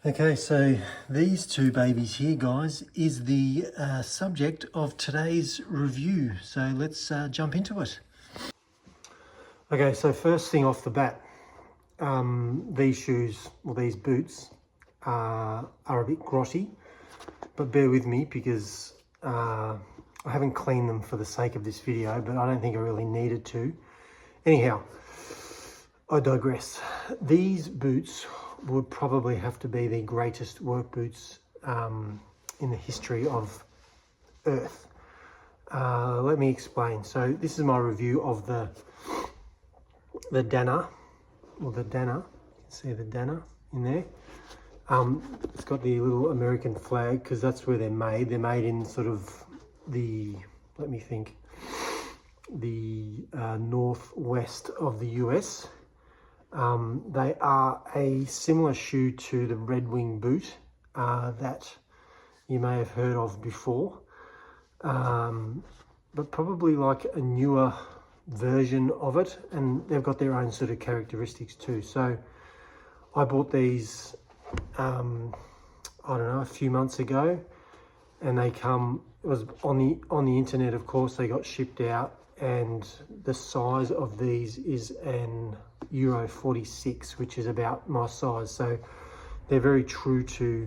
Okay, so these two babies here, guys, is the subject of today's review. So let's jump into it. Okay, so first thing off the bat, these shoes, or these boots, are a bit grotty, but bear with me because I haven't cleaned them for the sake of this video, but I don't think I really needed to. Anyhow, I digress. These boots would probably have to be the greatest work boots in the history of Earth. Let me explain. So this is my review of the Dana, or the Dana. You can see the Dana in there. It's got the little American flag because that's where they're made. They're made in sort of the, let me think, the northwest of the US. They are a similar shoe to the Red Wing boot that you may have heard of before, but probably like a newer version of it, and they've got their own sort of characteristics too. So I bought these, I don't know, a few months ago, and they come, it was on the internet, of course. They got shipped out, and the size of these is an Euro 46, which is about my size. So they're very true to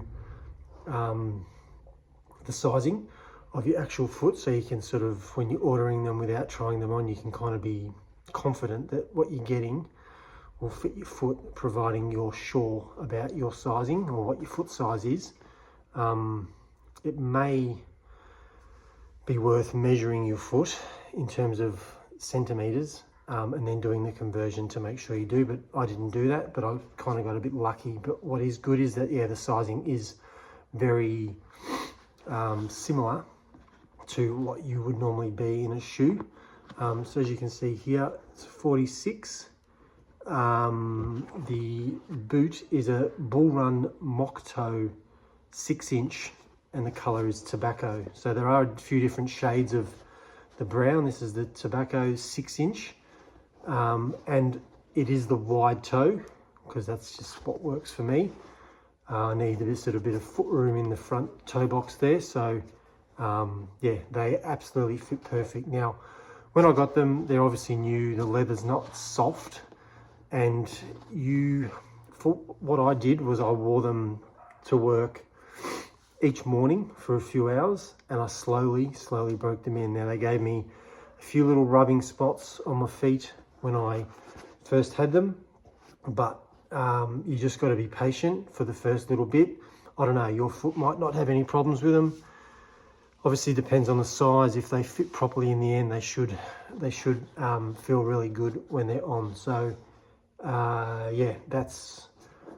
the sizing of your actual foot. So you can sort of, when you're ordering them without trying them on, you can kind of be confident that what you're getting will fit your foot, providing you're sure about your sizing or what your foot size is. It may be worth measuring your foot in terms of centimeters, and then doing the conversion to make sure you do, but I didn't do that, but I kind of got a bit lucky. But what is good is that, yeah, the sizing is very similar to what you would normally be in a shoe. So as you can see here, it's 46. The boot is a Bull Run mock toe 6-inch, and the color is tobacco. So there are a few different shades of the brown. This is the tobacco 6-inch. And it is the wide toe because that's just what works for me. I need a sort of bit of foot room in the front toe box there. So yeah, they absolutely fit perfect. Now, when I got them, they're obviously new. The leather's not soft, and for what I did was I wore them to work each morning for a few hours, and I slowly broke them in. Now, they gave me a few little rubbing spots on my feet when I first had them, but you just got to be patient for the first little bit. I don't know, your foot might not have any problems with them. Obviously depends on the size. If they fit properly in the end, they should feel really good when they're on. So yeah, that's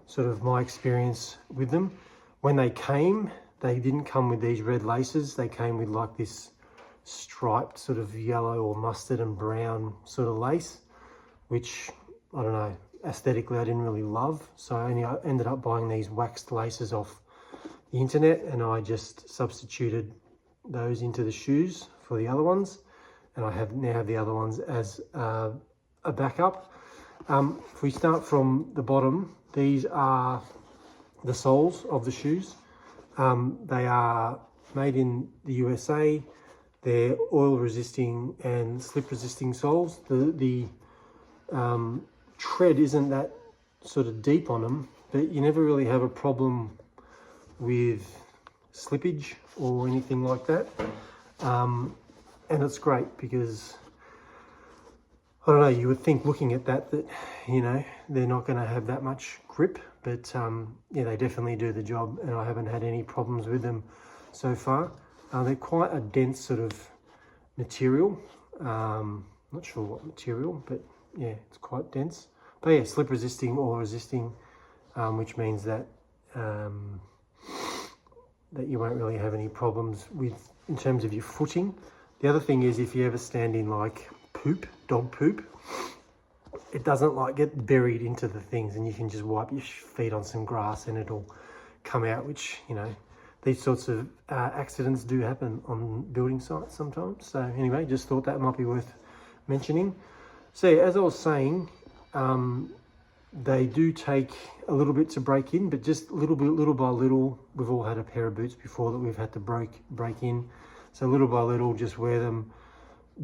sort of my experience with them. When they came, they didn't come with these red laces. They came with like this striped sort of yellow or mustard and brown sort of lace, which, I don't know, aesthetically I didn't really love. So I ended up buying these waxed laces off the internet, and I just substituted those into the shoes for the other ones, and I now have the other ones as a backup. If we start from the bottom, these are the soles of the shoes. They are made in the USA. They're oil resisting and slip resisting soles. The tread isn't that sort of deep on them, but you never really have a problem with slippage or anything like that. And it's great because, I don't know, you would think looking at that, you know, they're not going to have that much grip, but yeah, they definitely do the job, and I haven't had any problems with them so far. They're quite a dense sort of material. Not sure what material, but yeah, it's quite dense. But yeah, slip resisting or resisting, which means that that you won't really have any problems with in terms of your footing. The other thing is, if you ever stand in like dog poop, it doesn't like get buried into the things, and you can just wipe your feet on some grass and it'll come out, which, you know, these sorts of accidents do happen on building sites sometimes. So anyway, just thought that might be worth mentioning. So yeah, as I was saying, They do take a little bit to break in, but just little by little. We've all had a pair of boots before that we've had to break in. So little by little, just wear them,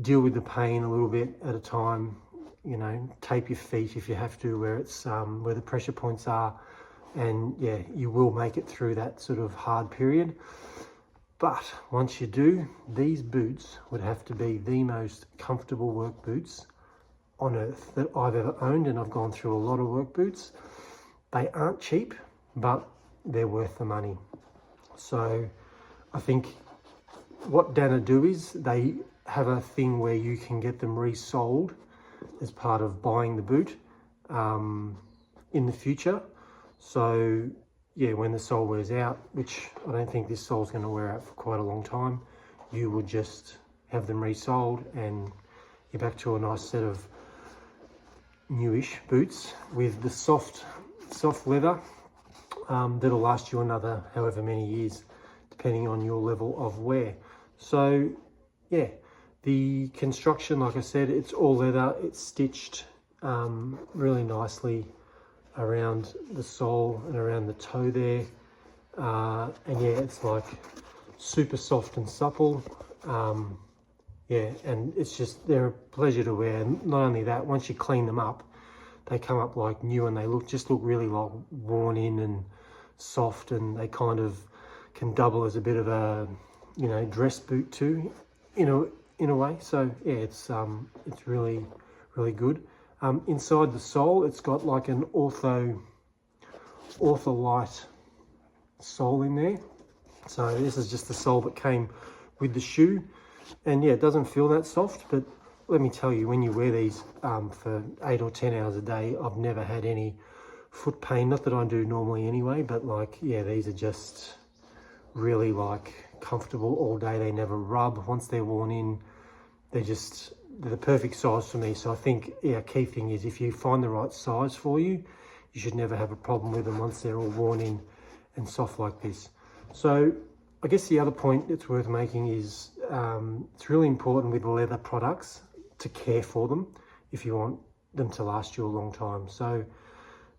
deal with the pain a little bit at a time. You know, tape your feet if you have to, where it's where the pressure points are, and yeah, you will make it through that sort of hard period. But once you do, these boots would have to be the most comfortable work boots on earth that I've ever owned, and I've gone through a lot of work boots. They aren't cheap, but they're worth the money. So I think what Dana do is they have a thing where you can get them resold as part of buying the boot in the future. So yeah, when the sole wears out, which I don't think this sole's going to wear out for quite a long time, you would just have them resold and you're back to a nice set of newish boots with the soft leather that'll last you another however many years, depending on your level of wear. So yeah, the construction, like I said, it's all leather. It's stitched really nicely around the sole and around the toe there, and yeah, it's like super soft and supple. Yeah, and it's just, they're a pleasure to wear. And not only that, once you clean them up, they come up like new, and they look really like worn in and soft, and they kind of can double as a bit of a, you know, dress boot too, in a way. So yeah, it's really good. Inside the sole, it's got like an ortholite sole in there. So this is just the sole that came with the shoe. And yeah, it doesn't feel that soft, but let me tell you, when you wear these for 8 or 10 hours a day, I've never had any foot pain. Not that I do normally anyway, but like, yeah, these are just really like comfortable all day. They never rub. Once they're worn in, they're the perfect size for me. So I think, yeah, key thing is if you find the right size for you, you should never have a problem with them once they're all worn in and soft like this. So I guess the other point that's worth making is it's really important with leather products to care for them if you want them to last you a long time. So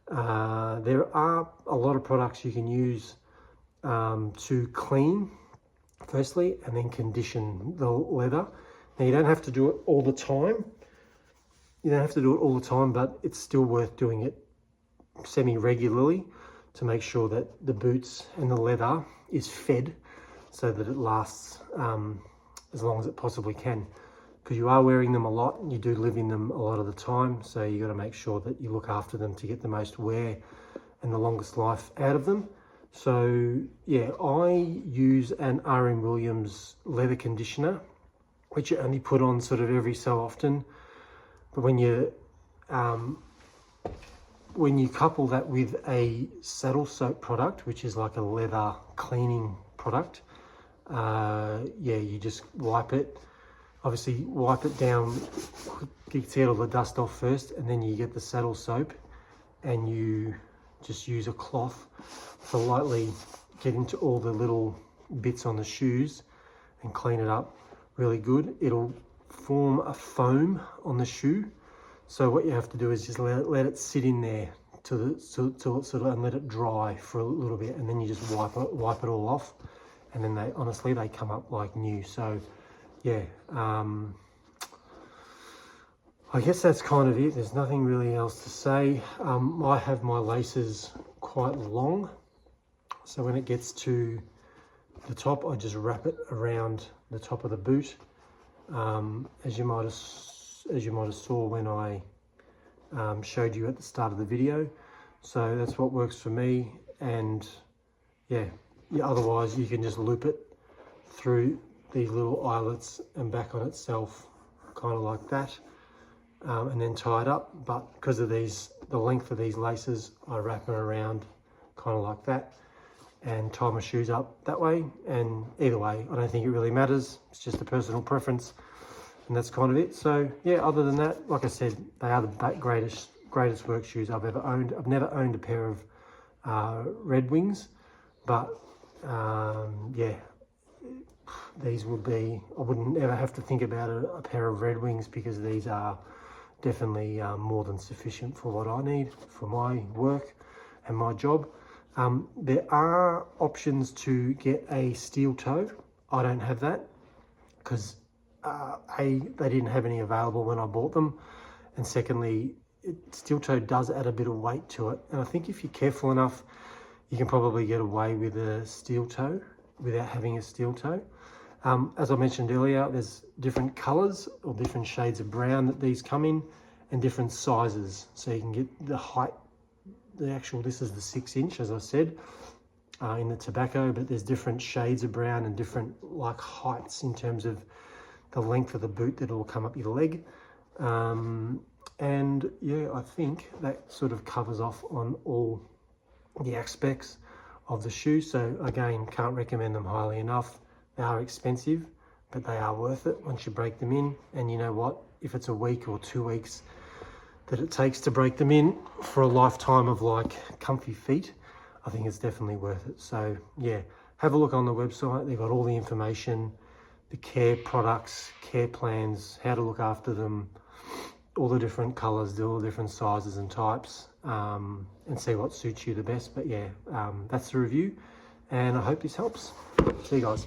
there are a lot of products you can use to clean firstly and then condition the leather. Now, you don't have to do it all the time. You don't have to do it all the time, but it's still worth doing it semi-regularly to make sure that the boots and the leather is fed so that it lasts as long as it possibly can. Because you are wearing them a lot, and you do live in them a lot of the time, so you got to make sure that you look after them to get the most wear and the longest life out of them. So yeah, I use an R.M. Williams leather conditioner, which you only put on sort of every so often. But when you couple that with a saddle soap product, which is like a leather cleaning product, yeah, you just wipe it. Obviously, wipe it down, get all the dust off first, and then you get the saddle soap, and you just use a cloth to lightly get into all the little bits on the shoes and clean it up really good. It'll form a foam on the shoe. So what you have to do is just let it sit in there till it sort of, and let it dry for a little bit, and then you just wipe it all off, and then honestly they come up like new. So yeah, I guess that's kind of it. There's nothing really else to say. I have my laces quite long, so when it gets to the top, I just wrap it around the top of the boot, as you might have saw when I showed you at the start of the video. So that's what works for me. And yeah, otherwise you can just loop it through these little eyelets and back on itself, kind of like that, and then tie it up. But because of the length of these laces, I wrap them around kind of like that and tie my shoes up that way. And either way, I don't think it really matters. It's just a personal preference, and that's kind of it. So yeah, other than that, like I said, they are the greatest work shoes I've ever owned. I've never owned a pair of Red Wings, but yeah, these would be, I wouldn't ever have to think about a pair of Red Wings, because these are definitely more than sufficient for what I need for my work and my job. There are options to get a steel toe. I don't have that because A, they didn't have any available when I bought them, and secondly, steel toe does add a bit of weight to it, and I think if you're careful enough, you can probably get away with a steel toe without having a steel toe. As I mentioned earlier, there's different colors or different shades of brown that these come in, and different sizes, so you can get the height. This is the 6-inch, as I said, in the tobacco, but there's different shades of brown and different like heights in terms of the length of the boot that will come up your leg. And yeah, I think that sort of covers off on all the aspects of the shoe. So again, can't recommend them highly enough. They are expensive, but they are worth it once you break them in. And you know what, if it's a week or 2 weeks that it takes to break them in for a lifetime of like comfy feet, I think it's definitely worth it. So yeah, have a look on the website. They've got all the information, the care products, care plans, how to look after them, all the different colors, all the different sizes and types, and see what suits you the best. But yeah, that's the review, and I hope this helps. See you guys.